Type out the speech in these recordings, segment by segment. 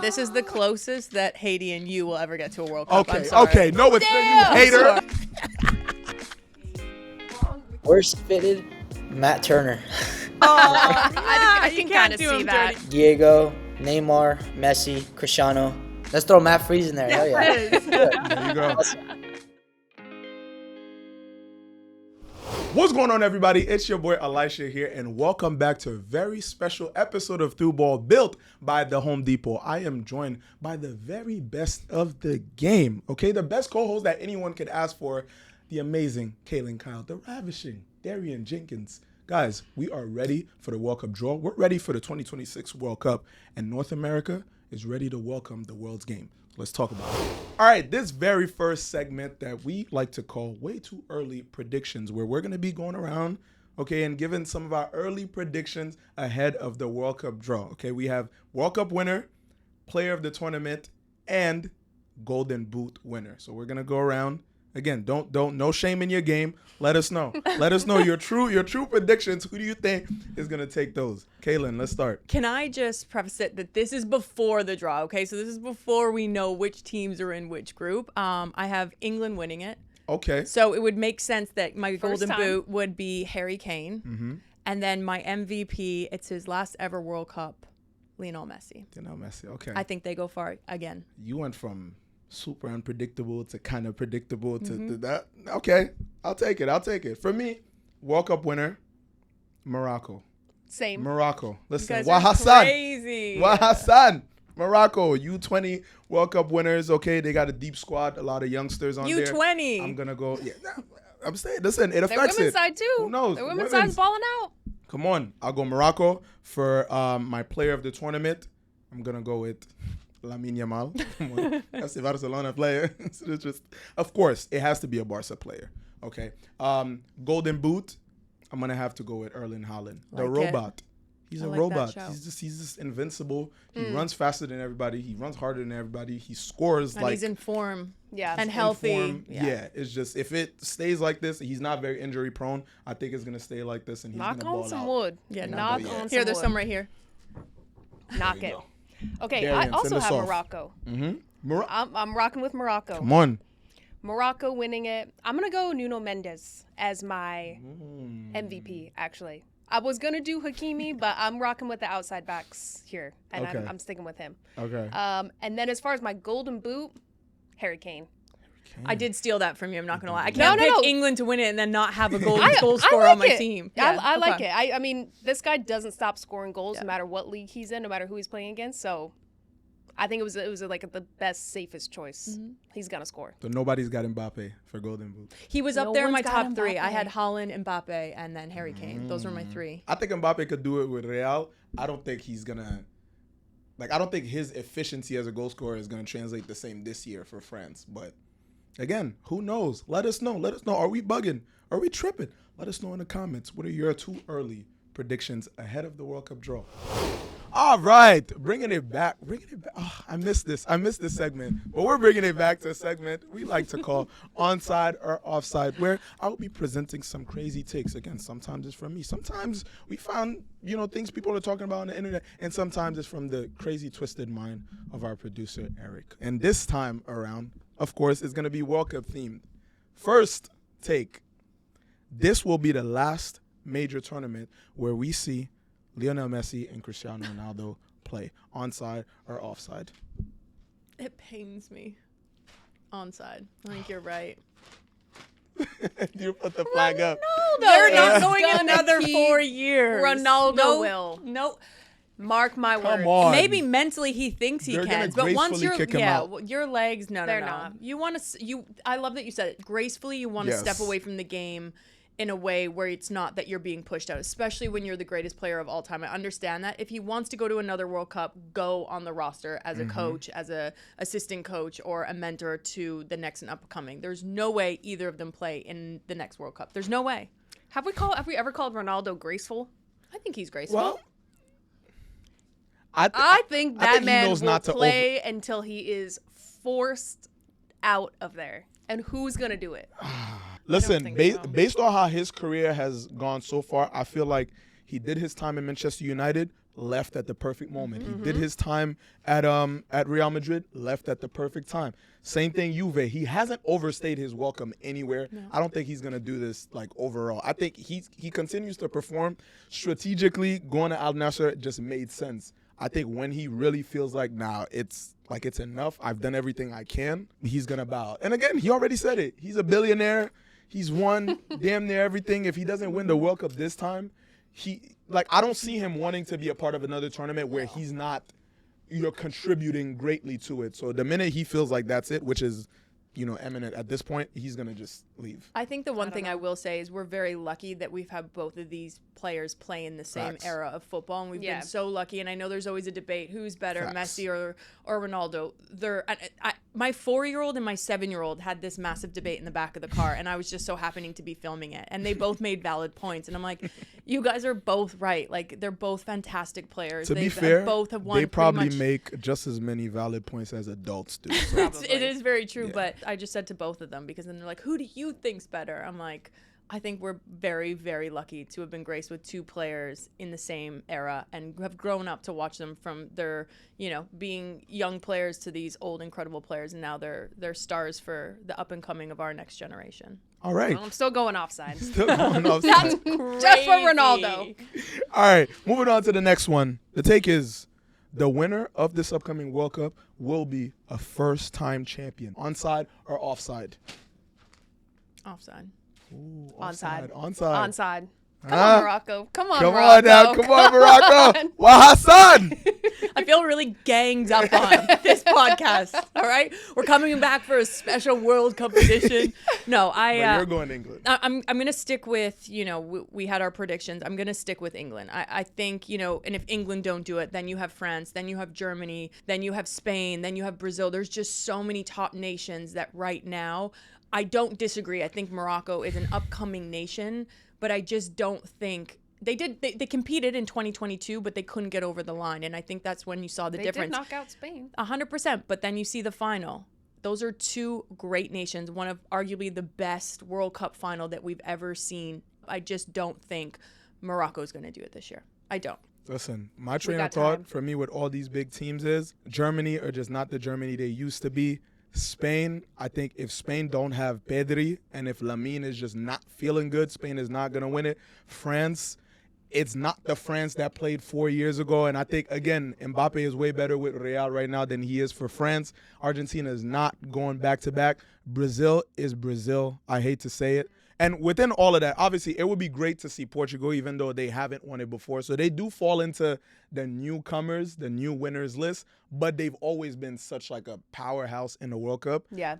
This is the closest that Haiti and you will ever get to a World Cup. I'm Okay, sorry. okay. No, it's not you hater. Worst fitted, Matt Turner. I can kind of see that. Diego, Neymar, Messi, Cristiano. Let's throw Matt Freeze in there. Hell yeah. There you go. What's going on, everybody? It's your boy Elisha here, and welcome back to a very special episode of Through Ball built by the Home Depot. I am joined by the very best of the game, okay? The best co-host that anyone could ask for, the amazing Kaylin Kyle, the ravishing Darian Jenkins. Guys, we are ready for the World Cup draw. We're ready for the 2026 World Cup, and North America is ready to welcome the world's game. Let's talk about it. All right, this very first segment that we like to call way too early predictions, where we're going to be going around, okay, and giving some of our early predictions ahead of the World Cup draw. Okay, we have World Cup winner, player of the tournament, and Golden Boot winner. So we're going to go around. Again, don't no shame in your game. Let us know. Let us know your true predictions. Who do you think is gonna take those? Kaylin, let's start. Can I just preface it that this is before the draw, okay? So this is before we know which teams are in which group. I have England winning it. Okay. So it would make sense that my First Golden time. Boot would be Harry Kane. Mm-hmm. And then my MVP, it's his last ever World Cup, Lionel Messi. Lionel Messi. Okay. I think they go far again. You went from super unpredictable to kind of predictable to that. Okay, I'll take it. For me, World Cup winner, Morocco. Same. Morocco. Listen, You guys Wa are Hassan. crazy. Wa Hassan. Morocco, U20 World Cup winners. Okay, they got a deep squad, a lot of youngsters on there. U20. I'm gonna go. Yeah, I'm saying. Listen, it Their affects women's it. side too. Who knows? Their women's side's balling out. Come on, I'll go Morocco for my player of the tournament. I'm gonna go with Lamine Yamal. Come on. That's the Barcelona player. So it's just, of course, it has to be a Barca player. Okay. Golden Boot. I'm gonna have to go with Erling Haaland, the Like it. robot. He's I a like that robot. shout. He's just invincible. He runs faster than everybody. He runs harder than everybody. He scores And like he's in form. Yeah. And in healthy. form. Yeah, it's just if it stays like this, he's not very injury prone. I think it's gonna stay like this, and he's Knock gonna on ball some out. wood. Yeah, Knock yeah. on some Here, there's wood. some right here. Knock There it. you go. Okay, Darian, I send also us have off. Morocco. Mm-hmm. I'm rocking with Morocco. Come on. Morocco winning it. I'm going to go Nuno Mendes as my MVP, actually. I was going to do Hakimi, but I'm rocking with the outside backs here, and Okay. I'm sticking with him. Okay. And then as far as my Golden Boot, Harry Kane. I did steal that from you. I'm not gonna lie. I No, can't no, pick no. England to win it and then not have a goal I scorer like on my it. team. I like okay. it. I mean, this guy doesn't stop scoring goals no matter what league he's in, no matter who he's playing against. So I think it was like the best, safest choice. He's gonna score. So nobody's got Mbappe for Golden Boot. He was No up there in my one's got top three. I had Mbappe. Haaland, Mbappe, and then Harry Kane. Those were my three. I think Mbappe could do it with Real. I don't think he's gonna. I don't think his efficiency as a goal scorer is gonna translate the same this year for France. But again, who knows? Let us know. Are we bugging? Are we tripping? Let us know in the comments. What are your too early predictions ahead of the World Cup draw? All right, bringing it back. Oh, I missed this segment. But we're bringing it back to a segment we like to call Onside or Offside, where I'll be presenting some crazy takes. Again, sometimes it's from me. Sometimes we found, things people are talking about on the internet, and sometimes it's from the crazy, twisted mind of our producer, Eric. And this time around, of course, it's going to be World Cup themed. First take. This will be the last major tournament where we see Lionel Messi and Cristiano Ronaldo play onside or offside. It pains me. Onside. I think you're right. You put the flag up. They're not It's going gonna another keep 4 years. Ronaldo will. No. Mark my Come words. on. Maybe mentally he thinks he They're can, gonna but once gracefully you're kick him out. your legs, no, They're no. not. You want to I love that you said it. Gracefully, you want to Yes. step away from the game in a way where it's not that you're being pushed out, especially when you're the greatest player of all time. I understand that. If he wants to go to another World Cup, go on the roster as a coach, as a assistant coach, or a mentor to the next and upcoming. There's no way either of them play in the next World Cup. There's no way. Have we ever called Ronaldo graceful? I think he's graceful. Well, I think that he man knows will not to play until he is forced out of there. And who's gonna do it? Listen, think so. based on how his career has gone so far, I feel like he did his time in Manchester United, left at the perfect moment. He did his time at Real Madrid, left at the perfect time. Same thing, Juve. He hasn't overstayed his welcome anywhere. No. I don't think he's gonna do this like overall. I think he continues to perform strategically. Going to Al Nassr just made sense. I think when he really feels like, it's enough. I've done everything I can. He's gonna bow. And again, he already said it. He's a billionaire. He's won damn near everything. If he doesn't win the World Cup this time, I don't see him wanting to be a part of another tournament where he's not, contributing greatly to it. So the minute he feels like that's it, which is, eminent at this point, he's going to just leave. I think the one thing I will say is we're very lucky that we've had both of these players play in the same era of football, and we've been so lucky. And I know there's always a debate, who's better, Messi or Ronaldo. My 4-year-old and my 7-year-old had this massive debate in the back of the car, and I was just so happening to be filming it. And they both made valid points. And I'm like, you guys are both right. Like, they're both fantastic players. To be fair, both have won. They probably make just as many valid points as adults do. So. It is very true, but I just said to both of them, because then they're like, who do you think's better? I'm like, I think we're very, very lucky to have been graced with two players in the same era and have grown up to watch them from their, being young players to these old, incredible players. And now they're stars for the up and coming of our next generation. All right. Well, I'm still going offside. That's just for Ronaldo. All right. Moving on to the next one. The take is the winner of this upcoming World Cup will be a first-time champion. Onside or offside? Offside. Ooh, Onside. Onside. Come on, Morocco. Come on, Morocco. Well, Hassan. I feel really ganged up on this podcast. All right, we're coming back for a special World Cup edition. No, you're going to England. I'm gonna stick with we had our predictions. I'm gonna stick with England. I think and if England don't do it, then you have France, then you have Germany, then you have Spain, then you have Brazil. There's just so many top nations that right now. I don't disagree. I think Morocco is an upcoming nation, but I just don't think they competed in 2022, but they couldn't get over the line. And I think that's when you saw the difference. They did knock out Spain. 100%. But then you see the final. Those are two great nations, one of arguably the best World Cup final that we've ever seen. I just don't think Morocco's going to do it this year. I don't. Listen, my train of thought for me with all these big teams is Germany are just not the Germany they used to be. Spain, I think if Spain don't have Pedri and if Lamine is just not feeling good, Spain is not going to win it. France, it's not the France that played 4 years ago. And I think, again, Mbappe is way better with Real right now than he is for France. Argentina is not going back-to-back. Brazil is Brazil. I hate to say it. And within all of that, obviously, it would be great to see Portugal, even though they haven't won it before. So they do fall into the newcomers, the new winners list, but they've always been such like a powerhouse in the World Cup. Yeah.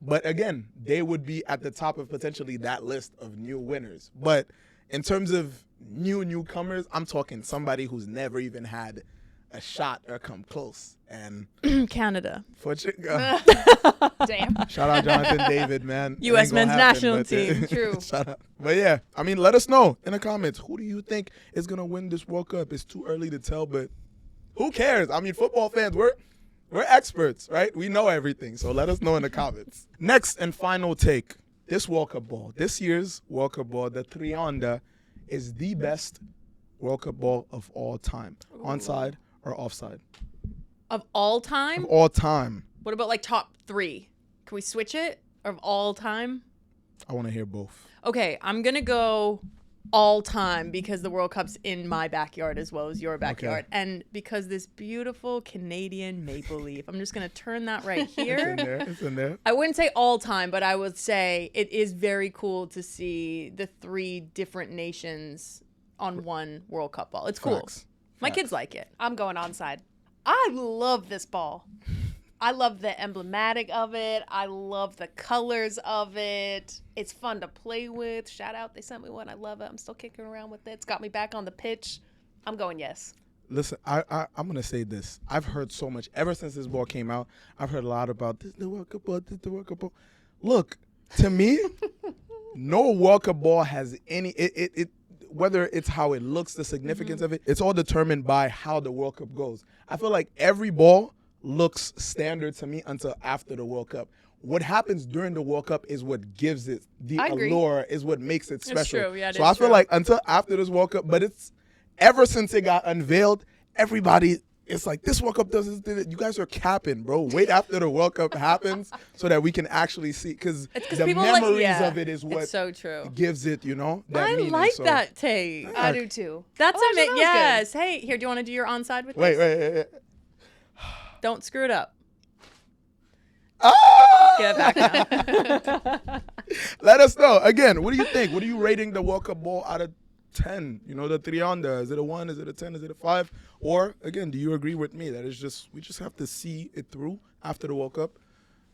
But again, they would be at the top of potentially that list of new winners. But in terms of newcomers, I'm talking somebody who's never even had a shot or come close. And Canada. Portugal. Damn. Shout out Jonathan David, man. U.S. men's national team. True. Shout out. But yeah, I mean, let us know in the comments. Who do you think is going to win this World Cup? It's too early to tell, but who cares? I mean, football fans, we're experts, right? We know everything. So let us know in the comments. Next and final take. This World Cup ball, this year's World Cup ball, the Trianda, is the best World Cup ball of all time. Ooh. Onside or offside? Of all time? Of all time. What about like top 3? Can we switch it? Of all time? I want to hear both. Okay, I'm going to go all time because the World Cup's in my backyard as well as your backyard. Okay. And because this beautiful Canadian maple leaf, I'm just going to turn that right here. It's in there. I wouldn't say all time, but I would say it is very cool to see the 3 different nations on one World Cup ball. It's cool. Facts. My kids like it. I'm going onside. I love this ball. I love the emblematic of it. I love the colors of it. It's fun to play with. Shout out, they sent me one. I love it. I'm still kicking around with it. It's got me back on the pitch. I'm going yes. Listen, I'm going to say this. I've heard so much. Ever since this ball came out, I've heard a lot about this the World Cup ball, this the World Cup ball. Look, to me, no World Cup ball has any whether it's how it looks, the significance of it, it's all determined by how the World Cup goes. I feel like every ball looks standard to me until after the World Cup. What happens during the World Cup is what gives it the allure, is what makes it special. It's true. Yeah, so I feel like until after this World Cup, but ever since it got unveiled, everybody, it's like, this World Cup doesn't do it. You guys are capping, bro. Wait after the World Cup happens so that we can actually see, because the memories of it is what it's so true. gives it, that I meaning. like So- that take. I do too. That's Oh, amazing. that was Yes. Hey, here, do you want to do your onside with Wait, this? wait. Don't screw it up. Ah! Get it back now. Let us know. Again, what do you think? What are you rating the World Cup ball out of 10? The 3 under. Is it a 1? Is it a 10? Is it a 5? Or, again, do you agree with me that we just have to see it through after the World Cup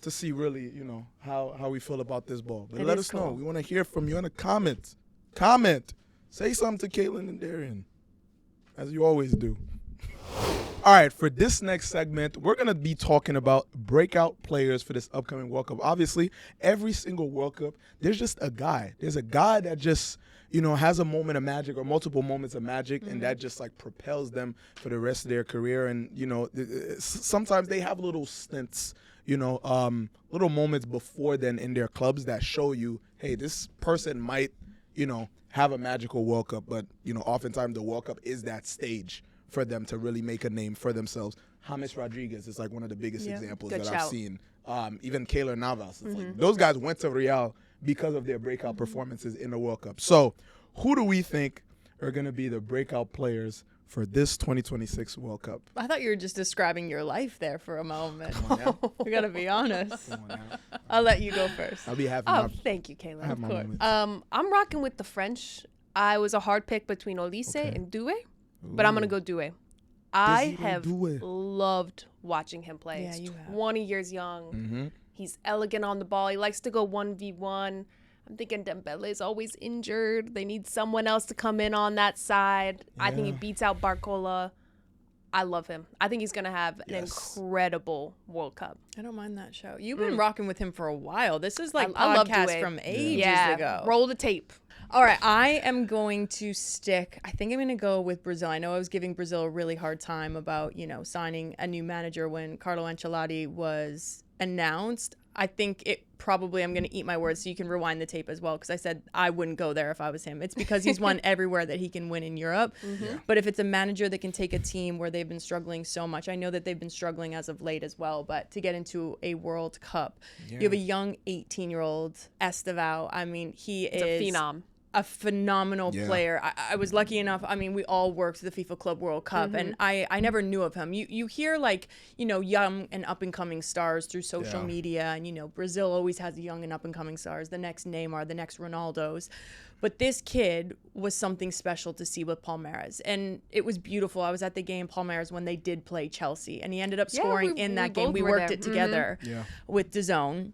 to see really, how we feel about this ball? But let us know. We want to hear from you in the comments. Comment. Say something to Caitlin and Darian, as you always do. All right, for this next segment, we're going to be talking about breakout players for this upcoming World Cup. Obviously, every single World Cup, there's just a guy. There's a guy that just, has a moment of magic or multiple moments of magic, and that just, propels them for the rest of their career. And, sometimes they have little stints, little moments before then in their clubs that show you, hey, this person might, have a magical World Cup. But, oftentimes the World Cup is that stage for them to really make a name for themselves. James Rodriguez is one of the biggest examples Good that shout. I've seen. Even Keylor Navas. It's those guys went to Real because of their breakout performances in the World Cup. So who do we think are going to be the breakout players for this 2026 World Cup? I thought you were just describing your life there for a moment. Come on now. We gotta be honest. Come on now. I'll let you go first. I'll be happy. Oh, thank you, Kayla. have my course. moments. I'm rocking with the French. I was a hard pick between Olise and Doué, but I'm going to go Doué. I Desiree have Doué. loved watching him play. Yeah, He's you have. 20 years young. He's elegant on the ball. He likes to go 1v1. I'm thinking Dembele is always injured. They need someone else to come in on that side. I think he Yeah. beats out Barcola. I love him. I think he's going to have an Yes. incredible World Cup. I don't mind that show. You've been rocking with him for a while. This is like I love podcast Doué. from ages ago. Roll the tape. All right, I am going to stick. I think I'm going to go with Brazil. I know I was giving Brazil a really hard time about, signing a new manager when Carlo Ancelotti was announced. I think I'm going to eat my words, so you can rewind the tape as well, because I said I wouldn't go there if I was him. It's because he's won everywhere that he can win in Europe. But if it's a manager that can take a team where they've been struggling so much, I know that they've been struggling as of late as well, but to get into a World Cup, you have a young 18-year-old Estevao. I mean, he He's is a phenom. a phenomenal player. I was lucky enough. I mean, we all worked the FIFA Club World Cup, and I never knew of him. You hear young and up and coming stars through social media, and Brazil always has young and up and coming stars, the next Neymar, the next Ronaldos. But this kid was something special to see with Palmeiras, and it was beautiful. I was at the game Palmeiras when they did play Chelsea, and he ended up scoring in that game. both We were worked there. it together Yeah. with DAZN.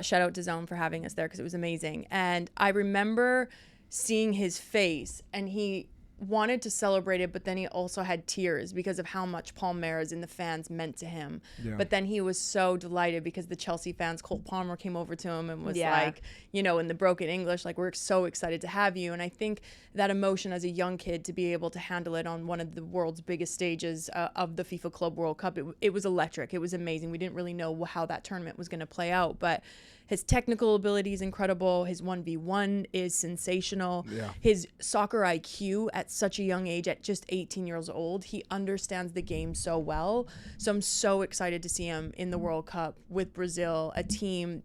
Shout out DAZN for having us there because it was amazing. And I remember seeing his face, and he wanted to celebrate it, but then he also had tears because of how much Palmeiras and the fans meant to him. Yeah. But then he was so delighted because the Chelsea fans, Cole Palmer, came over to him and was Yeah. like, in the broken English, like, we're so excited to have you. And I think that emotion as a young kid to be able to handle it on one of the world's biggest stages of the FIFA Club World Cup, it was electric. It was amazing. We didn't really know how that tournament was going to play out, but his technical ability is incredible. His 1v1 is sensational. Yeah. His soccer IQ at such a young age, at just 18 years old, he understands the game so well. So I'm so excited to see him in the World Cup with Brazil, a team,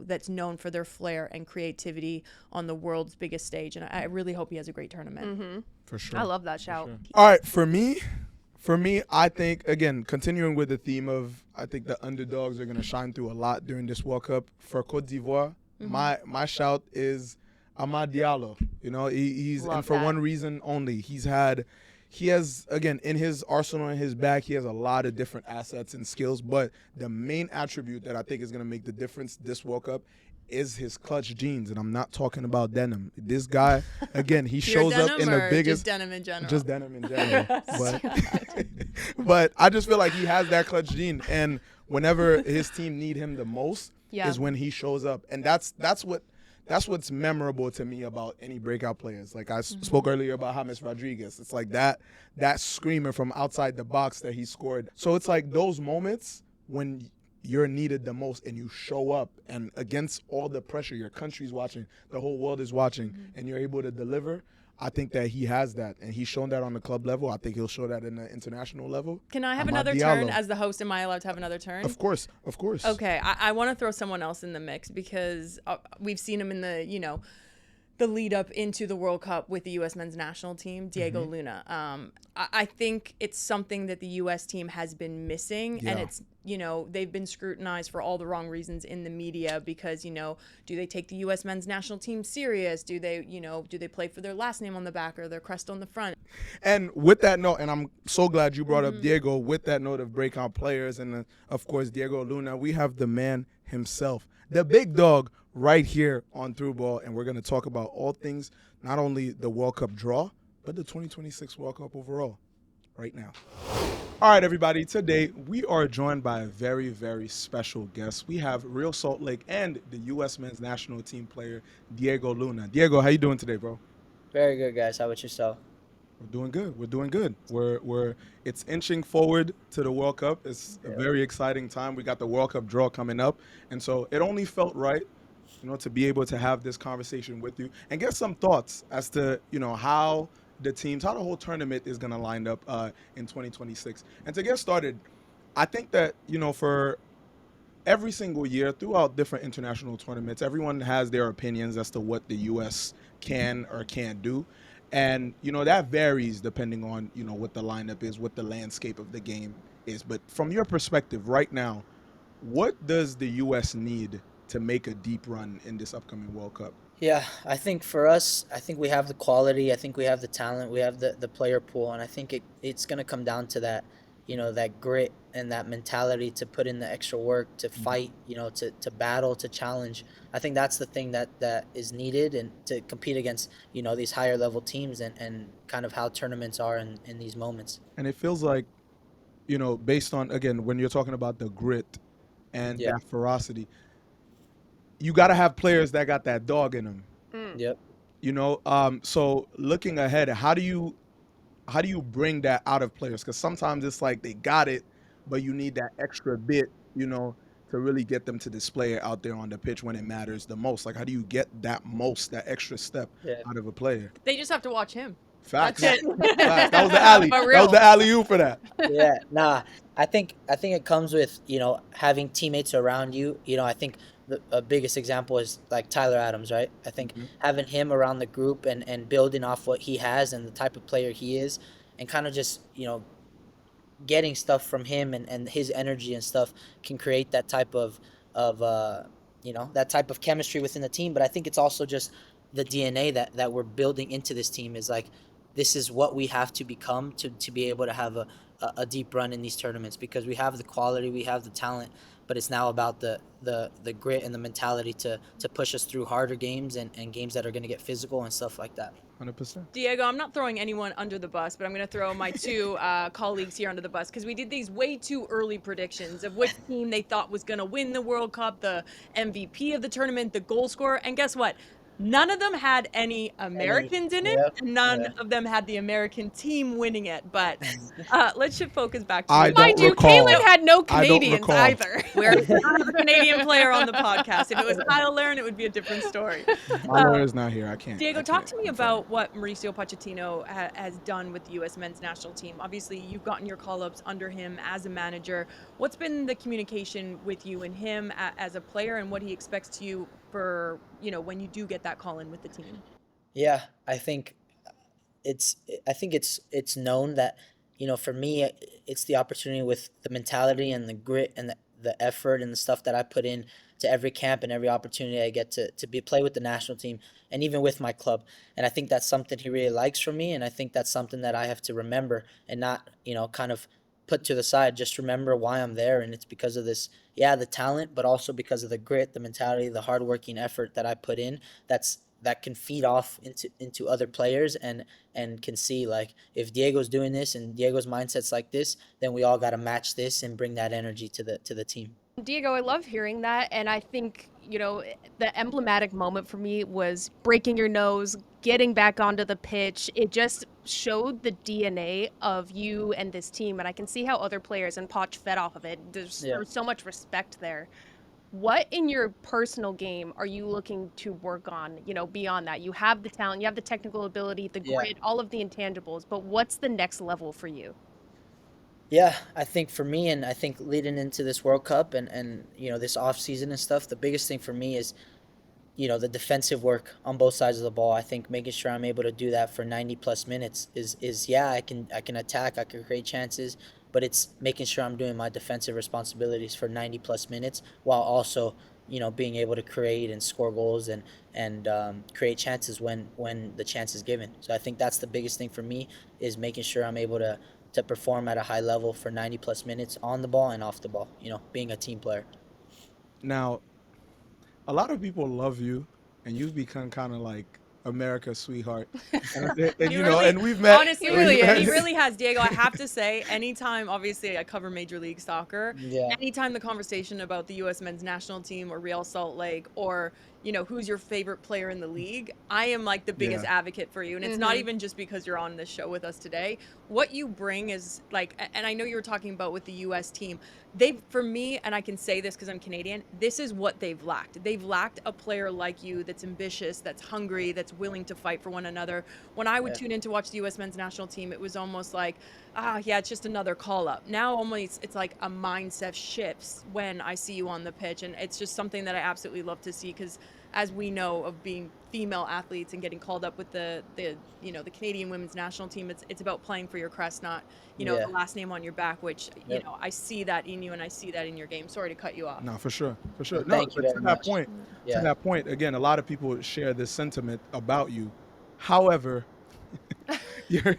that's known for their flair and creativity on the world's biggest stage. And I really hope he has a great tournament. For sure. I love that shout. All right, for me, I think, again, continuing with the theme of, I think the underdogs are going to shine through a lot during this World Cup. For Côte d'Ivoire, my shout is Amad Diallo. He's Love and for that. one reason only. He has, again, in his arsenal, in his bag, he has a lot of different assets and skills. But the main attribute that I think is going to make the difference this World Cup is his clutch jeans, and I'm not talking about denim. This guy, again, he shows up in the biggest. Just denim in general. Just denim in general. But I just feel like he has that clutch gene, and whenever his team need him the most is when he shows up, and that's what's memorable to me about any breakout players. Like I spoke earlier about James Rodriguez. It's like that screamer from outside the box that he scored. So it's like those moments when you're needed the most and you show up, and against all the pressure, your country's watching, the whole world is watching, and you're able to deliver. I think that he has that, and he's shown that on the club level. I think he'll show that in the international level. Can I have Amad another turn Diallo. as the host? Am I allowed to have another turn? Of course, of course. Okay, I want to throw someone else in the mix because we've seen him in the lead up into the World Cup with the U.S. men's national team, Diego Luna. I think it's something that the U.S. team has been missing, and it's, they've been scrutinized for all the wrong reasons in the media because, do they take the U.S. men's national team serious? Do they play for their last name on the back or their crest on the front? And with that note, and I'm so glad you brought up Diego, with that note of breakout players and, of course, Diego Luna, we have the man himself, the big dog, right here on Through Ball, and we're going to talk about all things, not only the World Cup draw, but the 2026 World Cup overall, right now. All right, everybody, today we are joined by a very, very special guest. We have Real Salt Lake and the U.S. men's national team player, Diego Luna. Diego, how you doing today, bro? Very good, guys. How about yourself? We're doing good. We're doing good. It's inching forward to the World Cup. It's a very exciting time. We got the World Cup draw coming up, and so it only felt right, to be able to have this conversation with you and get some thoughts as to, how the whole tournament is going to line up in 2026. And to get started, I think that, for every single year throughout different international tournaments, everyone has their opinions as to what the U.S. can or can't do. And, that varies depending on, what the lineup is, what the landscape of the game is. But from your perspective right now, what does the U.S. need to make a deep run in this upcoming World Cup? Yeah, I think for us, I think we have the quality. I think we have the talent. We have the player pool. And I think it's going to come down to that, that grit and that mentality to put in the extra work, to fight, to battle, to challenge. I think that's the thing that is needed and to compete against, these higher level teams and kind of how tournaments are in these moments. And it feels like, based on, again, when you're talking about the grit and that ferocity, you got to have players that got that dog in them. Yep. So looking ahead, how do you bring that out of players? Because sometimes it's like they got it, but you need that extra bit, to really get them to display it out there on the pitch when it matters the most. Like, how do you get that extra step out of a player? They just have to watch him. Facts. That's it. Facts. That was the alley. For That real. was the alley-oop for that. Yeah, nah. I think it comes with, having teammates around you. I think the biggest example is like Tyler Adams, right? I think having him around the group and building off what he has and the type of player he is and kind of just, getting stuff from him and his energy and stuff can create that type of that type of chemistry within the team. But I think it's also just the DNA that we're building into this team is like, this is what we have to become to be able to have a deep run in these tournaments, because we have the quality, we have the talent, but it's now about the grit and the mentality to push us through harder games and games that are going to get physical and stuff like that. 100%. Diego, I'm not throwing anyone under the bus, but I'm going to throw my two colleagues here under the bus because we did these way too early predictions of which team they thought was going to win the World Cup, the MVP of the tournament, the goal scorer, and guess what? None of them had any Americans in it. Yep. None of them had the American team winning it. But let's shift focus back to I you. don't Mind you, recall. Caitlin had no I don't Canadians recall. either. We're not a Canadian player on the podcast. If it was Kyle Larin, it would be a different story. My lawyer's not here. I can't. Diego, I talk can't to me confirm. about what Mauricio Pochettino has done with the U.S. men's national team. Obviously, you've gotten your call-ups under him as a manager. What's been the communication with you and him as a player, and what he expects to you for, when you do get that call in with the team? Yeah, I think it's known that, for me, it's the opportunity with the mentality and the grit and the effort and the stuff that I put in to every camp and every opportunity I get to play with the national team and even with my club. And I think that's something he really likes from me, and I think that's something that I have to remember and not, kind of put to the side. Just remember why I'm there, and it's because of this, the talent, but also because of the grit, the mentality, the hardworking effort that I put in. That can feed off into other players and can see, like, if Diego's doing this and Diego's mindset's like this, then we all got to match this and bring that energy to the team. Diego, I love hearing that, and I think, the emblematic moment for me was breaking your nose, getting back onto the pitch. It just showed the DNA of you and this team, and I can see how other players and Poch fed off of it. There's so much respect there. What in your personal game are you looking to work on, beyond that? You have the talent, you have the technical ability, the Yeah. grit, all of the intangibles, but what's the next level for you? Yeah, I think for me, and I think leading into this World Cup and this off season and stuff, the biggest thing for me is the defensive work on both sides of the ball. I think making sure I'm able to do that for 90 plus minutes is yeah, I can attack, I can create chances, but it's making sure I'm doing my defensive responsibilities for 90 plus minutes while also being able to create and score goals and create chances when the chance is given. So I think that's the biggest thing for me, is making sure I'm able to perform at a high level for 90 plus minutes on the ball and off the ball, being a team player. Now, a lot of people love you, and you've become kind of like America's sweetheart. And He really, and we've met. honestly, He really is. he really has, Diego. I have to say, anytime, obviously, I cover Major League Soccer. Yeah. Anytime the conversation about the U.S. men's national team or Real Salt Lake or who's your favorite player in the league, I am like the biggest Yeah. advocate for you. And it's not even just because you're on this show with us today. What you bring is like, and I know you were talking about with the U.S. team. For me, and I can say this because I'm Canadian, this is what they've lacked. They've lacked a player like you that's ambitious, that's hungry, that's willing to fight for one another. When I would Yeah. tune in to watch the U.S. men's national team, it was almost like, yeah, it's just another call up. Now almost it's like a mindset shifts when I see you on the pitch, and it's just something that I absolutely love to see because, as we know, of being female athletes and getting called up with the Canadian women's national team, it's about playing for your crest, not Yeah. the last name on your back, which Yep. I see that in you and I see that in your game. Sorry to cut you off. No, for sure, for sure. Well, No, thank you but to very that much. point, to Yeah. that point, again, a lot of people share this sentiment about you. However, you're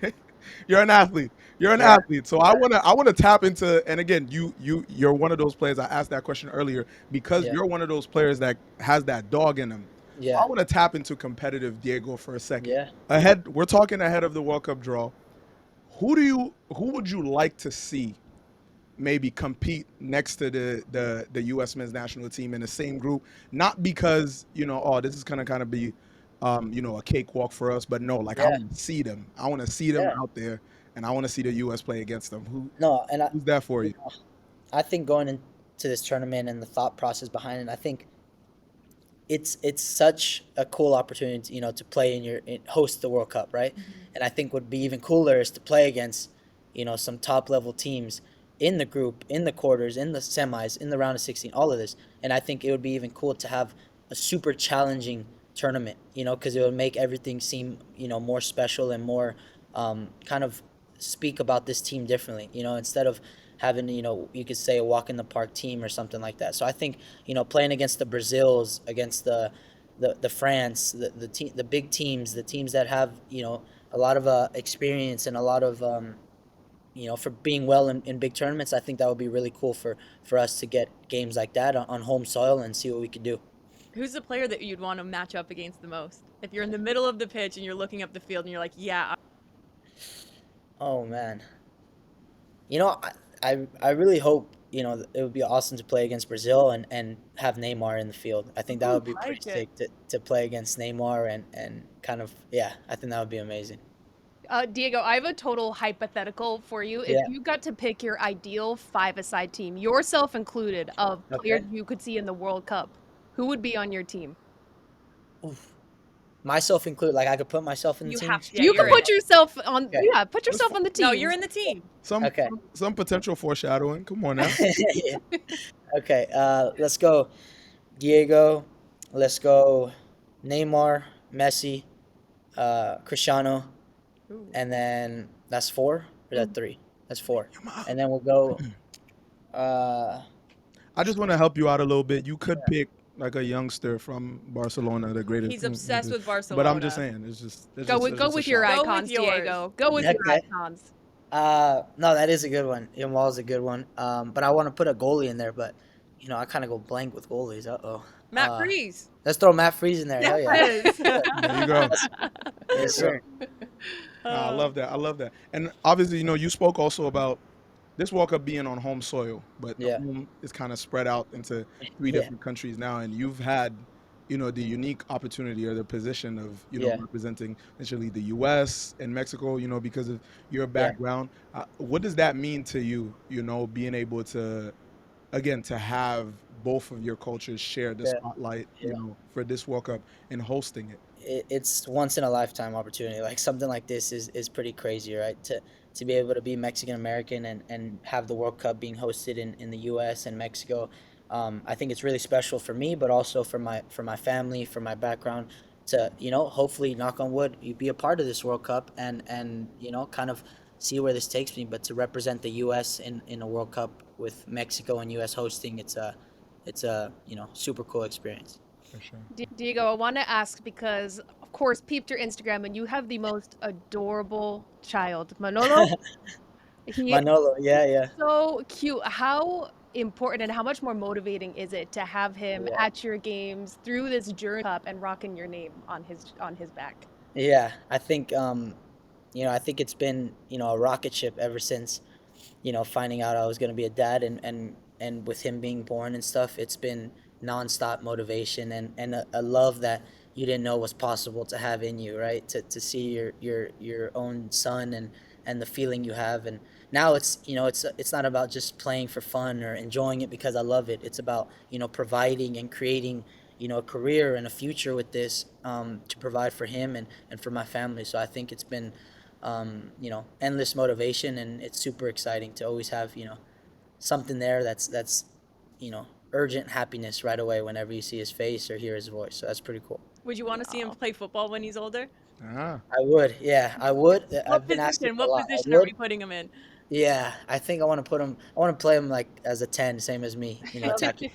you're an athlete. You're an Yeah. athlete. So I wanna tap into, and again, you're one of those players. I asked that question earlier because Yeah. you're one of those players that has that dog in him. Yeah. I want to tap into competitive Diego for a second. Yeah. We're talking ahead of the World Cup draw. Who would you like to see maybe compete next to the U.S. men's national team in the same group? Not because oh, this is gonna kind of be a cakewalk for us, but no, like I Yeah. want to see them. I want to see them Yeah. out there, and I want to see the U.S. play against them. No, and Who's that for you? I think going into this tournament and the thought process behind it, I think it's such a cool opportunity, to play host the World Cup, right? And I think would be even cooler is to play against, some top level teams in the group, in the quarters, in the semis, in the round of 16, all of this. And I think it would be even cool to have a super challenging tournament, because it would make everything seem, more special and more kind of speak about this team differently, instead of having, you could say a walk in the park team or something like that. So I think, playing against the Brazils, against the France, the big teams, the teams that have, a lot of experience and a lot of, for being well in big tournaments, I think that would be really cool for us to get games like that on home soil and see what we could do. Who's the player that you'd want to match up against the most? If you're in the middle of the pitch and you're looking up the field and you're like, yeah. Oh man, I really hope it would be awesome to play against Brazil and have Neymar in the field. I think that would be pretty sick to play against Neymar and kind of, yeah, I think that would be amazing. Diego, I have a total hypothetical for you. If Yeah. you got to pick your ideal five-a-side team, yourself included, of players Okay. you could see in the World Cup, who would be on your team? Oof. Myself included, like I could put myself in the You team. have to. Yeah, You you're can put in. yourself on. Okay. Yeah, put yourself on the team. No, you're in the team. Okay. Some potential foreshadowing. Come on now. Yeah. Okay, let's go Diego, let's go Neymar, Messi, Cristiano, Ooh. and then that's 4 or is that 3? That's 4. And then we'll go I just want to help you out a little bit. You could pick like a youngster from Barcelona, the greatest. He's obsessed with Barcelona. But I'm just saying, it's just Go it's with a your shot. Go with icons, yours. Diego. Go with your Okay. icons. no, that is a good one. Yamal's a good one. But I want to put a goalie in there, but I kind of go blank with goalies. Matt Freeze. Let's throw Matt Freeze in there. Hell yeah. Yes. There you go. Yes, sir. I love that. I love that. And obviously, you spoke also about this World Cup being on home soil, but the Yeah. home is kind of spread out into 3 Yeah. different countries now, and you've had, the unique opportunity or the position of, Yeah. representing essentially the U.S. and Mexico, because of your background. What does that mean to you, being able to, again, to have both of your cultures share the Yeah, spotlight, yeah. for this World Cup and hosting it. It's once in a lifetime opportunity. Like something like this is pretty crazy, right? To be able to be Mexican American and have the World Cup being hosted in the U.S. and Mexico, I think it's really special for me, but also for my family, for my background. To hopefully, knock on wood, you be a part of this World Cup and kind of see where this takes me. But to represent the U.S. in a World Cup with Mexico and U.S. hosting, it's a super cool experience. For sure. Diego, I want to ask because, of course, peeped your Instagram and you have the most adorable child, Manolo. He is Manolo, yeah, yeah, so cute. How important and how much more motivating is it to have him yeah. at your games through this journey cup and rocking your name on his back? Yeah, I think I think it's been, a rocket ship ever since, finding out I was gonna be a dad and with him being born and stuff, it's been nonstop motivation and a love that you didn't know was possible to have in you, right? To see your own son and the feeling you have. And now it's not about just playing for fun or enjoying it because I love it. It's about, providing and creating, a career and a future with this, to provide for him and for my family. So I think it's been, endless motivation, and it's super exciting to always have, something there that's urgent happiness right away whenever you see his face or hear his voice. So that's pretty cool. Would you want to see him Wow. play football when he's older? Ah, I would, yeah, I would. I've What been asked it position? a What lot. I position are we would, putting him in? yeah. I think I want to put him. I want to play him like as a 10, same as me. Okay. Attacking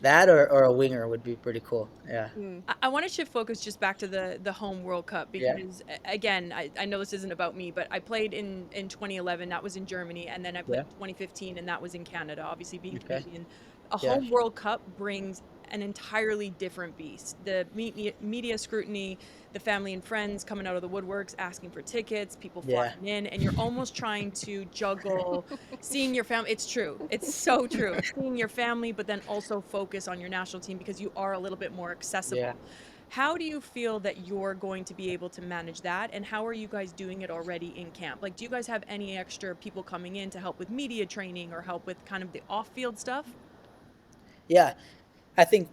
that or a winger would be pretty cool. Yeah, Mm. I want to shift focus just back to the home World Cup yeah, because again, I know this isn't about me, but I played in 2011, that was in Germany, and then I played yeah. in 2015, and that was in Canada. Obviously, being Okay, Canadian, a yeah, home World Cup brings an entirely different beast. The media scrutiny, the family and friends coming out of the woodworks asking for tickets, people yeah, flying in, and you're almost trying to juggle seeing your family. It's true. It's so true. Seeing your family, but then also focus on your national team because you are a little bit more yeah. accessible. How do you feel that you're going to be able to manage that? And how are you guys doing it already in camp? Like, do you guys have any extra people coming in to help with media training or help with kind of the off field stuff? Yeah. I think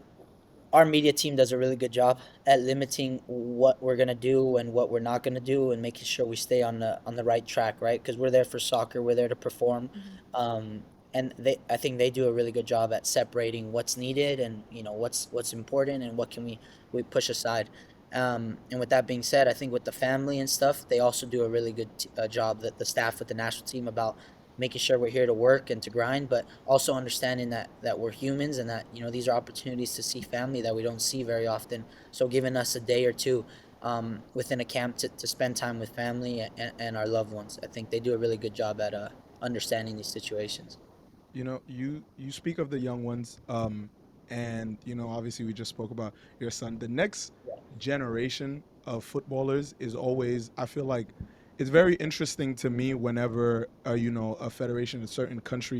our media team does a really good job at limiting what we're gonna do and what we're not gonna do, and making sure we stay on the right track, right? Because we're there for soccer, we're there to perform, Mhm. um, and I think they do a really good job at separating what's needed and what's important and what can we push aside. And with that being said, I think with the family and stuff, they also do a really good job, that the staff with the national team, about making sure we're here to work and to grind, but also understanding that we're humans and that these are opportunities to see family that we don't see very often. So giving us a day or two, within a camp to spend time with family and our loved ones, I think they do a really good job at understanding these situations. you speak of the young ones, and obviously we just spoke about your son. The next Yeah, generation of footballers is always, I feel like, it's very interesting to me whenever a federation, a certain country,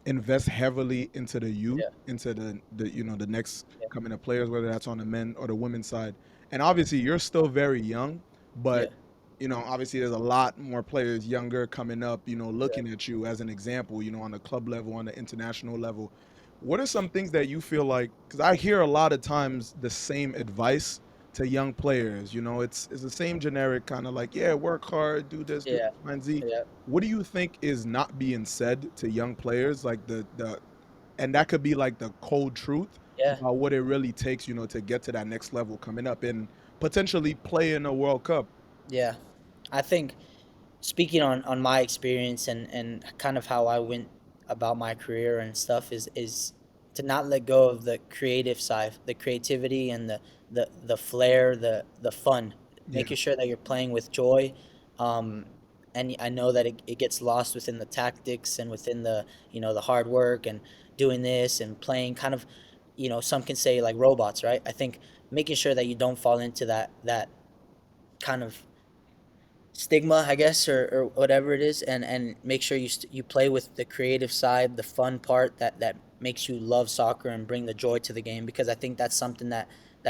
invest heavily into the youth, yeah, into the next yeah, coming of players, whether that's on the men or the women's side. And obviously, you're still very young, yeah, but obviously, there's a lot more players younger coming up, yeah. looking at you as an example, on the club level, on the international level. What are some things that you feel like? Because I hear a lot of times the same advice to young players. It's the same generic kind of like, yeah, work hard, do X, Yeah, Y, and Z. yeah, What do you think is not being said to young players, like and that could be like the cold truth yeah, about what it really takes, to get to that next level coming up and potentially play in a World Cup. yeah. I think, speaking on my experience and kind of how I went about my career and stuff, is to not let go of the creative side, the creativity and the flair, the fun, Yeah. making sure that you're playing with joy. um, and I know that it gets lost within the tactics and within the hard work and doing this and playing kind of, some can say like robots, right? I think making sure that you don't fall into that kind of stigma, I guess, or whatever it is, and make sure you play with the creative side, the fun part that makes you love soccer and bring the joy to the game. Because I think that's something that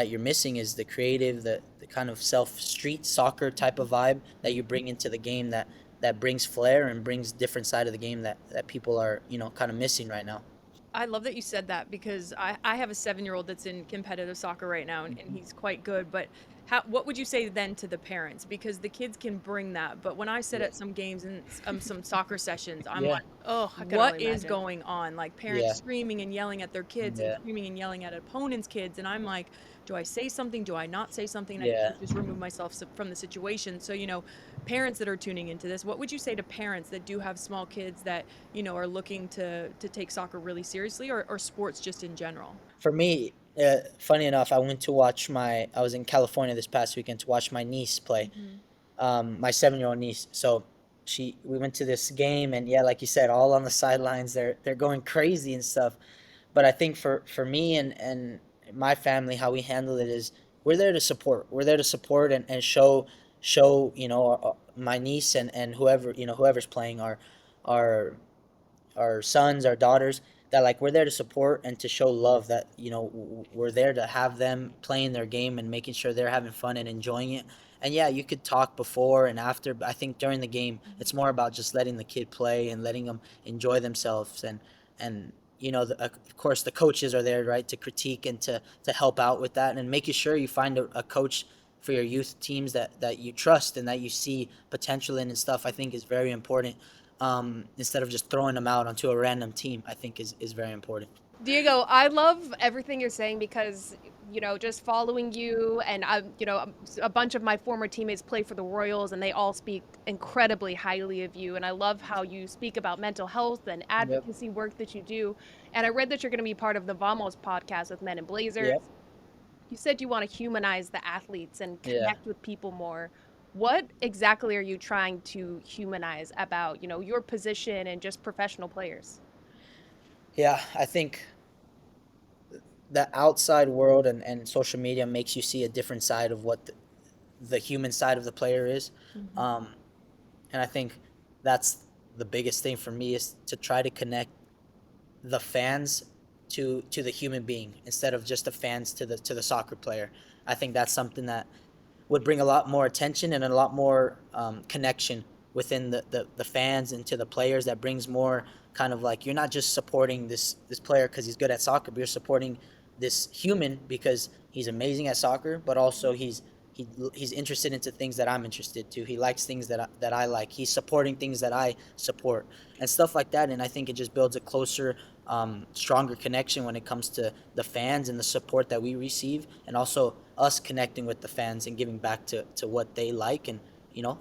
you're missing, is the creative, the kind of self street soccer type of vibe that you bring into the game, that brings flair and brings different side of the game that people are kind of missing right now. I love that you said that because I have a 7-year-old that's in competitive soccer right now and he's quite good. But what would you say then to the parents? Because the kids can bring that. But when I sit Yeah. at some games and some soccer sessions, I'm Yeah. like, Oh, I can only what is imagine. going on? Like parents Yeah. screaming and yelling at their kids and Yeah. screaming and yelling at opponents' kids. And I'm like, do I say something? Do I not say something? And I Yeah. just remove myself from the situation. So, parents that are tuning into this, what would you say to parents that do have small kids that, are looking to take soccer really seriously or sports just in general? For me, funny enough, I was in California this past weekend to watch my niece play, my 7-year-old niece. So we went to this game, and yeah, like you said, all on the sidelines, they're going crazy and stuff. But I think for me and my family, how we handle it is we're there to support. We're there to support and show my niece and whoever's playing our our sons, our daughters, that like we're there to support and to show love, that we're there to have them playing their game and making sure they're having fun and enjoying it. And yeah, you could talk before and after, but I think during the game it's more about just letting the kid play and letting them enjoy themselves. And of course the coaches are there, right, to critique and to help out with that, and making sure you find a coach for your youth teams that you trust and that you see potential in and stuff, I think is very important. Instead of just throwing them out onto a random team, I think is very important. Diego, I love everything you're saying because, just following you and a bunch of my former teammates play for the Royals and they all speak incredibly highly of you. And I love how you speak about mental health and Yep. advocacy work that you do. And I read that you're going to be part of the Vamos podcast with Men in Blazers. Yep. You said you want to humanize the athletes and Yeah. connect with people more. What exactly are you trying to humanize about, your position and just professional players? Yeah. I think the outside world and social media makes you see a different side of what the human side of the player is. Um, and I think that's the biggest thing for me, is to try to connect the fans to the human being instead of just the fans to the soccer player. I think that's something that would bring a lot more attention and a lot more connection within the fans and to the players. That brings more kind of like, you're not just supporting this player because he's good at soccer, but you're supporting this human because he's amazing at soccer, but also he's interested into things that I'm interested to. He likes things that I like. He's supporting things that I support and stuff like that. And I think it just builds a closer, stronger connection when it comes to the fans and the support that we receive, and also us connecting with the fans and giving back to what they like. And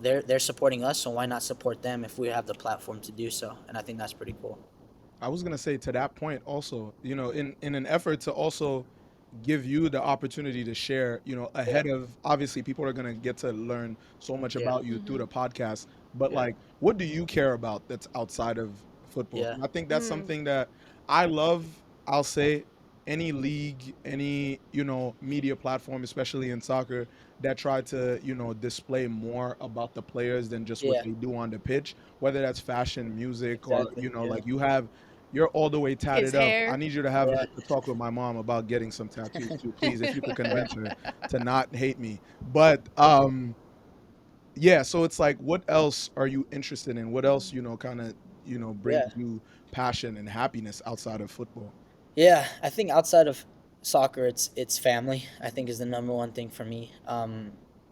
they're supporting us, so why not support them if we have the platform to do so? And I think that's pretty cool. I was gonna say to that point also, in an effort to also give you the opportunity to share, Yeah. ahead of, obviously people are gonna get to learn so much Yeah. about you through the podcast, but Yeah. like, what do you care about that's outside of football? Yeah. And I think that's Mm. something that I love. I'll say any league, any media platform, especially in soccer, that try to display more about the players than just what Yeah. they do on the pitch, whether that's fashion, music, or Exactly. Yeah. like you're all the way His tatted up. I hair. need you to have Yeah. a talk with my mom about getting some tattoos too, please, if you could convince her to not hate me. But yeah, so it's like, what else are you interested in? What else, kind of, Yeah. brings you passion and happiness outside of football? Yeah, I think outside of soccer, it's family. I think is the number one thing for me.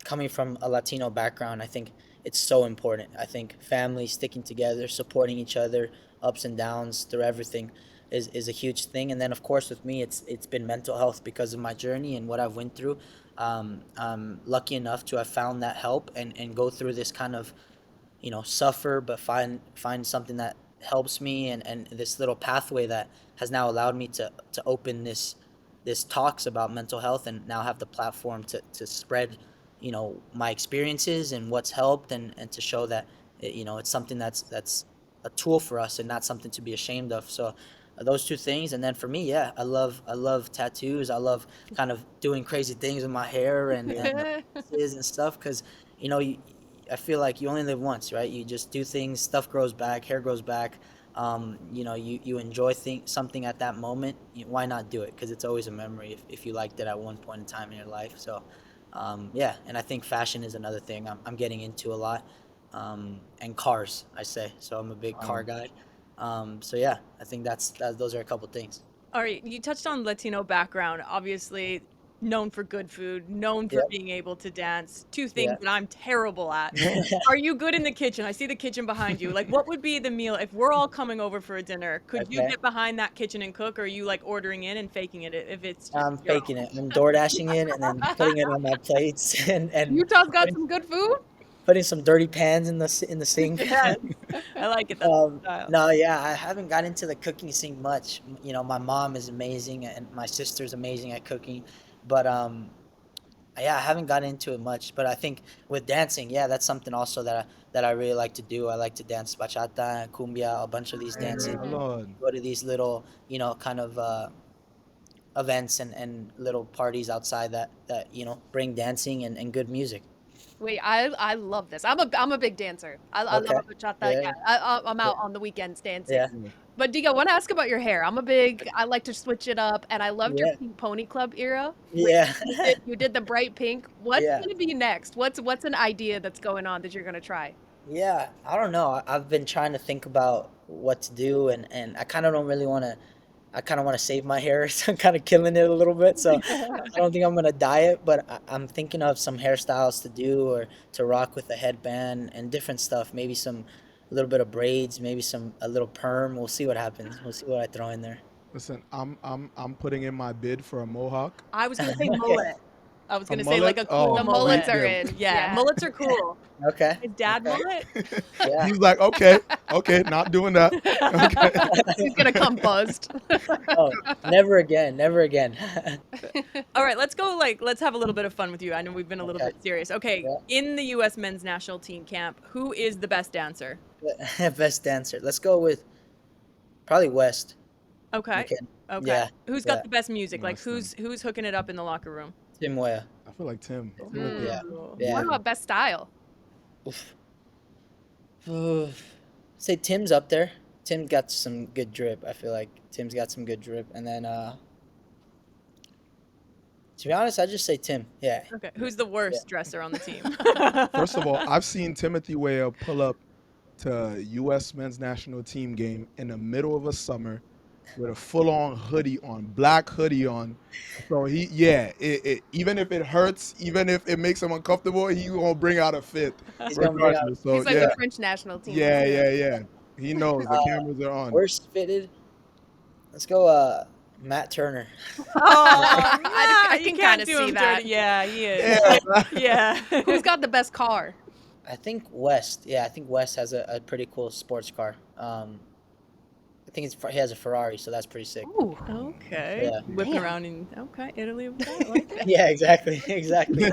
Coming from a Latino background, I think it's so important. I think family, sticking together, supporting each other, ups and downs through everything, is a huge thing. And then of course with me, it's been mental health because of my journey and what I've went through. I'm lucky enough to have found that help and go through this kind of suffer, but find something that helps me, and this little pathway that has now allowed me to open this talks about mental health, and now have the platform to spread my experiences and what's helped, and to show that it's something that's a tool for us and not something to be ashamed of. So those two things. And then for me, yeah, I love tattoos. I love kind of doing crazy things with my hair and and stuff, because you know you, I feel like you only live once, right? You just do things, stuff grows back, hair grows back. You enjoy something at that moment. Why not do it? Because it's always a memory if you liked it at one point in time in your life. So, yeah, and I think fashion is another thing I'm getting into a lot. And cars, I say. So I'm a big car Um, guy. So yeah, I think those are a couple things. All right, you touched on Latino background. Obviously, known for good food, known for Yep. being able to dance. Two Yeah. things that I'm terrible at. Are you good in the kitchen? I see the kitchen behind you. Like, what would be the meal if we're all coming over for a dinner? Could you Okay. get behind that kitchen and cook, or are you like ordering in and faking it if it's just I'm your faking it. I'm door dashing it and then putting it on my plates and Utah's got putting, some good food. putting some dirty pans in the own? sink. Yes, I like it. That's the style. No, yeah, I haven't got into the cooking scene much. My mom is amazing and my sister's amazing at cooking, but yeah, I haven't gotten into it much. But I think with dancing, yeah, that's something also that I really like to do. I like to dance bachata and cumbia, a bunch of these dances. My Lord. Go to these little, kind of events and little parties outside that bring dancing and good music. Wait, I love this. I'm a big dancer. I Okay. love a bachata. Yeah. Yeah, I'm out on the weekends dancing. Yeah. But Digo, I want to ask about your hair. I like to switch it up, and I loved your Yeah. Pink Pony Club era. Yeah. You did the bright pink. What's Yeah. gonna be next? What's an idea that's going on that you're gonna try? Yeah, I don't know. I've been trying to think about what to do, and I kind of don't really want to. I kind of want to save my hair, so I'm kind of killing it a little bit. So I don't think I'm gonna dye it, but I'm thinking of some hairstyles to do or to rock with a headband and different stuff. Maybe a little bit of braids, maybe a little perm. We'll see what happens. We'll see what I throw in there. Listen, I'm putting in my bid for a mohawk. I was gonna say Okay. mullet. I was A gonna say like a mullet? cool Oh, The mullet. mullets yeah. are in. Yeah, mullets are cool. Okay. His dad Okay. mullet. Yeah. He's like, okay, not doing that. Okay. He's gonna come buzzed. Oh, never again. Never again. All right, let's have a little bit of fun with you. I know we've been a little Okay. bit serious. Okay, Yeah. in the U.S. men's national team camp, who is the best dancer? Best dancer. Let's go with probably West. Okay. Okay. Okay. Yeah. Who's Yeah. got the best music? Like Nice who's hooking it up in the locker room? Tim Weah. I feel like Tim. Yeah. Ooh. Yeah. What about best style? Oof. Say Tim's up there. Tim got some good drip. I feel like Tim's got some good drip. And then to be honest, I just say Tim. Yeah. Okay. Who's the worst dresser on the team? First of all, I've seen Timothy Weah pull up to U.S. men's national team game in the middle of a summer with a full-on hoodie on, black hoodie on. So even if it hurts, even if it makes him uncomfortable, he gonna bring out a fit. He's gonna bring out regardless. So He's like yeah, the French national team. yeah. He knows the Uh, cameras are on. worst fitted. Let's go Matt Turner. Oh, I you can can't kinda do see him that. dirty. Yeah, he is. Yeah. Yeah. Who's got the best car? I think West. Yeah, I think West has a pretty cool sports car. I think he has a Ferrari, so that's pretty sick. Ooh. Okay. Yeah. Whipping Damn. around in Italy. Okay, I like it. Yeah, exactly. Exactly.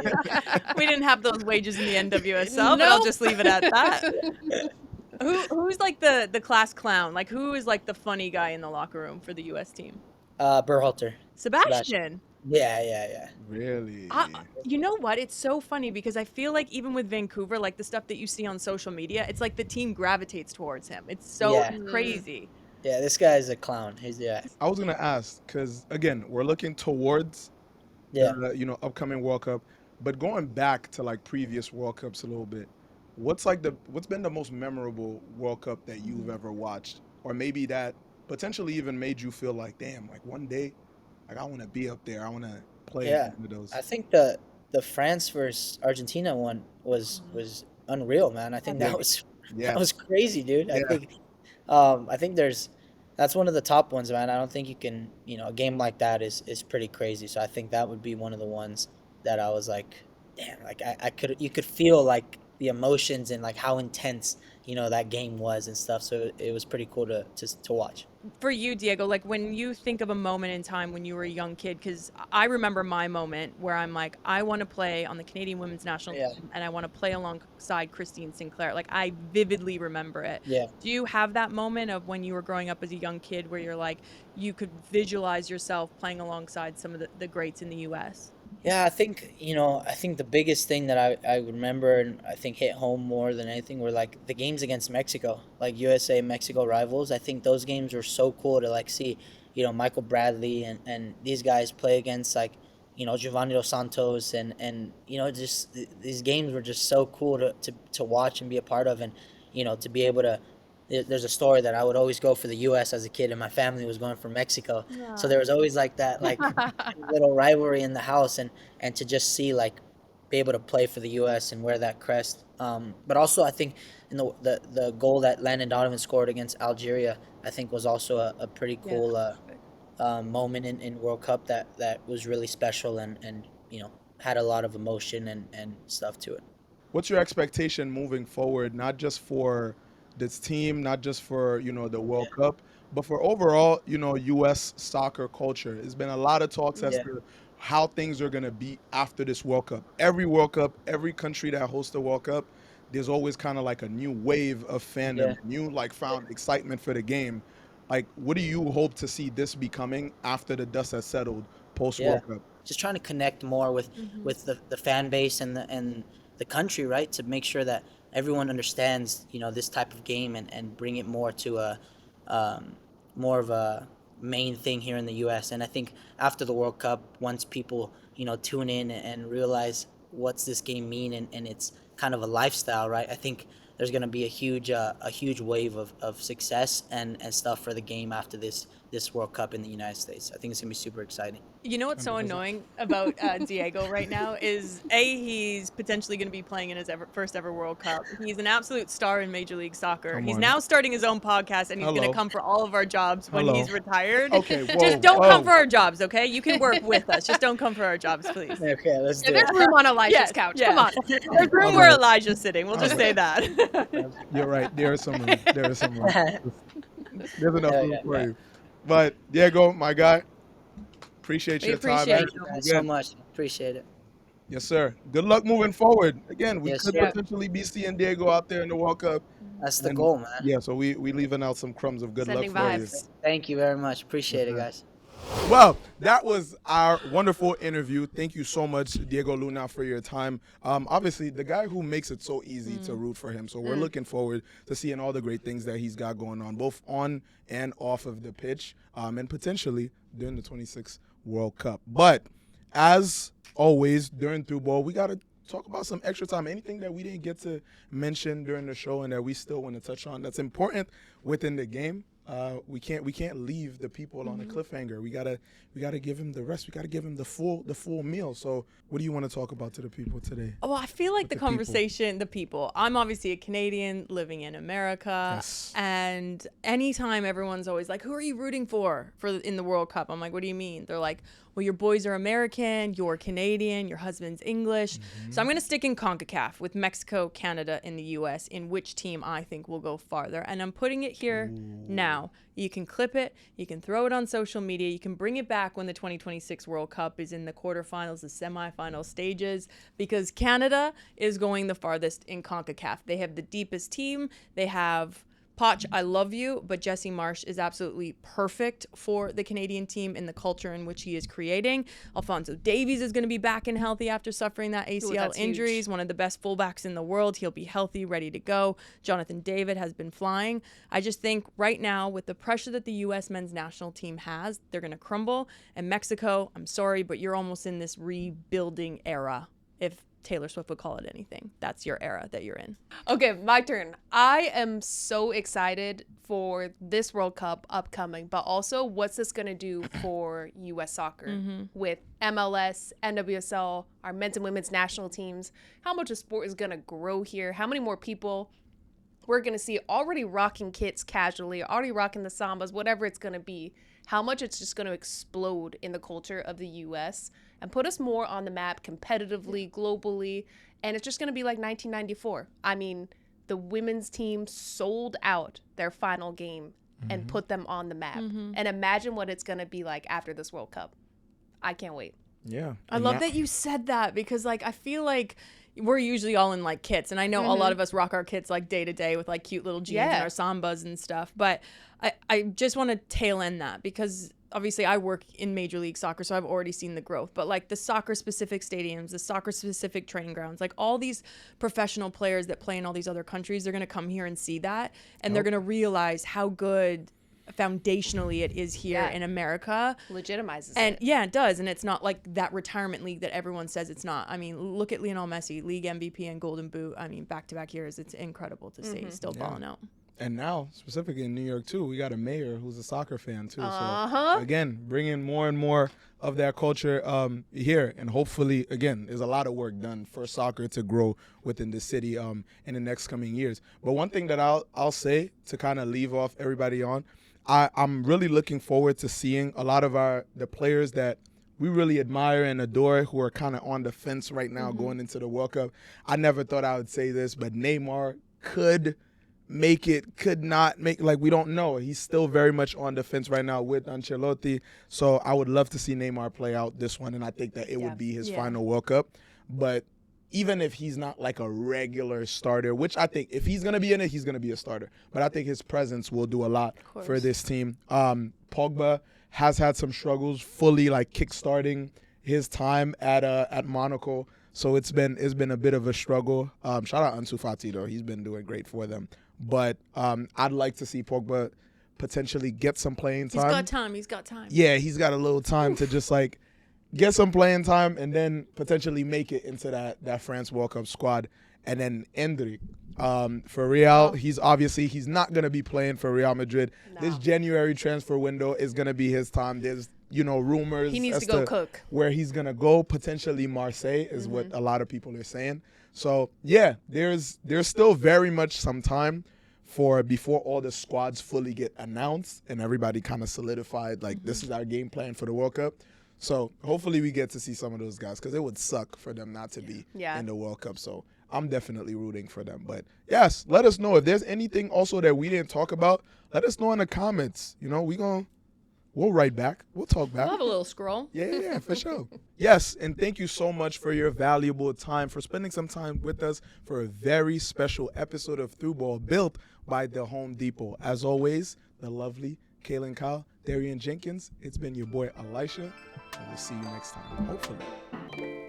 We didn't have those wages in the NWSL, but I'll Nope. just leave it at that. Who's like the class clown? Like who is like the funny guy in the locker room for the U.S. team? Berhalter. Sebastian. Yeah. Really? You know what? It's so funny because I feel like even with Vancouver, like the stuff that you see on social media, it's like the team gravitates towards him. It's so Yeah. crazy. Yeah, this guy is a clown. Yeah. I was gonna ask because again, we're looking towards Yeah. the upcoming World Cup, but going back to like previous World Cups a little bit, what's been the most memorable World Cup that you've ever watched, or maybe that potentially even made you feel like, damn, like one day, like I want to be up there, I want to play Yeah. in one of those. I think the France versus Argentina one was unreal, man. I think Yeah. that was Yeah, that was crazy, dude. Yeah. I think that's one of the top ones, man. I don't think you can, a game like that is pretty crazy. So I think that would be one of the ones that I was like, damn, like you could feel like the emotions and like how intense, that game was and stuff. So it was pretty cool to watch. For you, Diego, like when you think of a moment in time when you were a young kid, because I remember my moment where I'm like, I want to play on the Canadian women's national Yeah. team and I want to play alongside Christine Sinclair. Like I vividly remember it. Yeah. Do you have that moment of when you were growing up as a young kid where you're like, you could visualize yourself playing alongside some of the greats in the U.S.? Yeah, I think the biggest thing that I remember and I think hit home more than anything were like the games against Mexico, like USA Mexico rivals. I think those games were so cool to like see, Michael Bradley and these guys play against like, Giovanni Dos Santos and just these games were just so cool to watch and be a part of and, to be able to there's a story that I would always go for the U.S. as a kid, and my family was going for Mexico. So there was always like that little rivalry in the house, and to just see like be able to play for the U.S. and wear that crest. But also I think in the goal that Landon Donovan scored against Algeria, I think was also a pretty cool moment in World Cup that was really special and had a lot of emotion and stuff to it. What's your expectation moving forward, not just for this team, not just for, the World Cup, but for overall, U.S. soccer culture? There's been a lot of talks as to how things are going to be after this World Cup. Every World Cup, every country that hosts a World Cup, there's always kind of like a new wave of fandom, new found excitement for the game. Like, what do you hope to see this becoming after the dust has settled post-World Cup? Just trying to connect more with the fan base and the country, right? To make sure that everyone understands, this type of game and bring it more to a more of a main thing here in the U.S. And I think after the World Cup, once people, tune in and realize what's this game mean and it's kind of a lifestyle, right? I think there's going to be a huge wave of success and stuff for the game after this World Cup in the United States. I think it's going to be super exciting. You know what's so annoying about Diego right now is, he's potentially going to be playing in his first ever World Cup. He's an absolute star in Major League Soccer. He's now starting his own podcast, and he's going to come for all of our jobs when he's retired. Okay, just don't come for our jobs, okay? You can work with us. Just don't come for our jobs, please. Okay, let's do it. There's room on Elijah's couch. Come on. There's room where Elijah's sitting. We'll just say that. You're right. There is some room. There's enough room for you. But Diego, my guy, appreciate your time. Thank you guys so much. Appreciate it. Yes, sir. Good luck moving forward. Again, we Yes, could sir. potentially be seeing Diego out there in the World Cup. That's the goal, man. Yeah, so we leaving out some crumbs of good Sending luck for vibes. Thank you very much. Appreciate it, guys. you. Well, that was our wonderful interview. Thank you so much, Diego Luna, for your time. Obviously, the guy who makes it so easy to root for him. So we're looking forward to seeing all the great things that he's got going on, both on and off of the pitch, and potentially during the 26th World Cup. But as always, during Through Ball, we got to talk about some extra time. Anything that we didn't get to mention during the show and that we still want to touch on that's important within the game. We can't leave the people on a cliffhanger. We gotta give him the rest. We gotta give him the full meal. So what do you want to talk about to the people today? Well, I feel like the conversation, the people. I'm obviously a Canadian living in America, and anytime everyone's always like, "Who are you rooting for in the World Cup?" I'm like, "What do you mean?" They're like, "Well, your boys are American, you're Canadian, your husband's English." So I'm gonna stick in CONCACAF with Mexico, Canada, and the U.S. in which team I think will go farther, and I'm putting it here now. You can clip it, you can throw it on social media, you can bring it back when the 2026 World Cup is in the quarterfinals, the semifinal stages, because Canada is going the farthest in CONCACAF. They have the deepest team. They have Poch, I love you, but Jesse Marsch is absolutely perfect for the Canadian team in the culture in which he is creating. Alphonso Davies is going to be back and healthy after suffering that ACL injury. He's one of the best fullbacks in the world. He'll be healthy, ready to go. Jonathan David has been flying. I just think right now, with the pressure that the U.S. men's national team has, they're going to crumble. And Mexico, I'm sorry, but you're almost in this rebuilding era, if Taylor Swift would call it anything. That's your era that you're in. Okay, my turn. I am so excited for this World Cup upcoming, but also what's this going to do for U.S. soccer with MLS, NWSL, our men's and women's national teams, how much of sport is going to grow here, how many more people we're going to see already rocking kits casually, already rocking the sambas, whatever it's going to be, how much it's just going to explode in the culture of the U.S. and put us more on the map competitively, globally, and it's just going to be like 1994. I mean, the women's team sold out their final game and put them on the map. And imagine what it's going to be like after this World Cup. I can't wait. Yeah. I love that you said that, because like I feel like we're usually all in like kits, and I know a lot of us rock our kits like day to day with like cute little jeans and our sambas and stuff, but I just want to tail end that, because obviously I work in Major League Soccer, so I've already seen the growth, but like the soccer specific stadiums, the soccer specific training grounds, like all these professional players that play in all these other countries, they're going to come here and see that, and they're going to realize how good foundationally it is here in America. Legitimizes and it. Yeah, it does. And it's not like that retirement league that everyone says it's not. I mean, look at Lionel Messi, league MVP and Golden Boot. I mean, back-to-back years. It's incredible to see. Still balling out. And now, specifically in New York, too, we got a mayor who's a soccer fan, too. Uh-huh. So, again, bringing more and more of that culture here. And hopefully, again, there's a lot of work done for soccer to grow within the city in the next coming years. But one thing that I'll say to kind of leave off everybody on, I'm really looking forward to seeing a lot of the players that we really admire and adore who are kind of on the fence right now going into the World Cup. I never thought I would say this, but Neymar could make it, could not make, like, we don't know. He's still very much on the fence right now with Ancelotti. So I would love to see Neymar play out this one, and I think that it would be his final World Cup. But even if he's not like a regular starter, which I think if he's going to be in it, he's going to be a starter. But I think his presence will do a lot for this team. Pogba has had some struggles fully like kickstarting his time at Monaco. So it's been a bit of a struggle. Shout out Ansu Fati, though. He's been doing great for them. But I'd like to see Pogba potentially get some playing time. He's got time. Yeah, he's got a little time to just like get some playing time and then potentially make it into that France World Cup squad. And then Endrick, for Real, he's not going to be playing for Real Madrid. No. This January transfer window is going to be his time. There's, rumors he needs to go cook where he's going to go. Potentially Marseille is what a lot of people are saying. So, yeah, there's still very much some time before all the squads fully get announced and everybody kind of solidified, like, this is our game plan for the World Cup. So, hopefully we get to see some of those guys because it would suck for them not to be in the World Cup. So, I'm definitely rooting for them. But, yes, let us know. If there's anything also that we didn't talk about, let us know in the comments. We'll write back. We'll talk back. We'll have a little scroll. Yeah, for sure. Yes, and thank you so much for your valuable time, for spending some time with us for a very special episode of Through Ball built by the Home Depot. As always, the lovely Kaylin Kyle, Darian Jenkins. It's been your boy Elisha, and we'll see you next time, hopefully.